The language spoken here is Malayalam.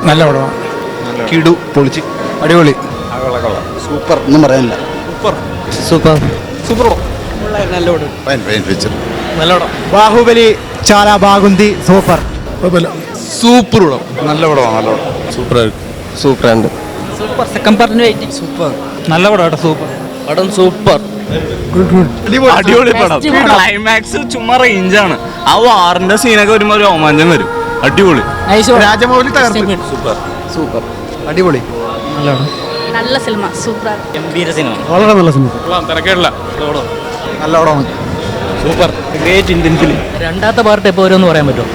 നല്ല പടമാണ്. കിടു പൊളിച്ച് അടിപൊളി. സൂപ്പർ ഒന്നും പറയാനില്ല. സൂപ്പർ സൂപ്പർ നല്ല പടം. നല്ല പടം. ബാഹുബലി చాలా బాగుంది. സൂപ്പർ സൂപ്പർ പടം. നല്ല പടമാണ്. നല്ല പടം. സൂപ്പർ ഉണ്ട്. സൂപ്പർ സെക്കൻഡ് പാർട്ടിന് വെയിറ്റിംഗ്. സൂപ്പർ നല്ല പടം. സൂപ്പർ പടം സൂപ്പർ. അടിപൊളി പടം. ക്ലൈമാക്സ് ചുമ്മാ റേഞ്ചാണ്. ആ വാറിന്റെ സീനൊക്കെ വരുമ്പോൾ ഒരു രോമാഞ്ചം വരും. അടിപൊളി. രാജമൗലി തകർത്ത്. സൂപ്പർ അടിപൊളി. നല്ല പടം. നല്ല സിനിമ. സൂപ്പർ ഗംഭീര സിനിമ. വളരെ നല്ല സിനിമ. തിരക്കേടില്ല. നല്ല പടമാണ്. Super great Indian film. രണ്ടാമത്തെ പാർട്ട് എപ്പോൾ വരുമെന്ന് പറയാൻ പറ്റുമോ?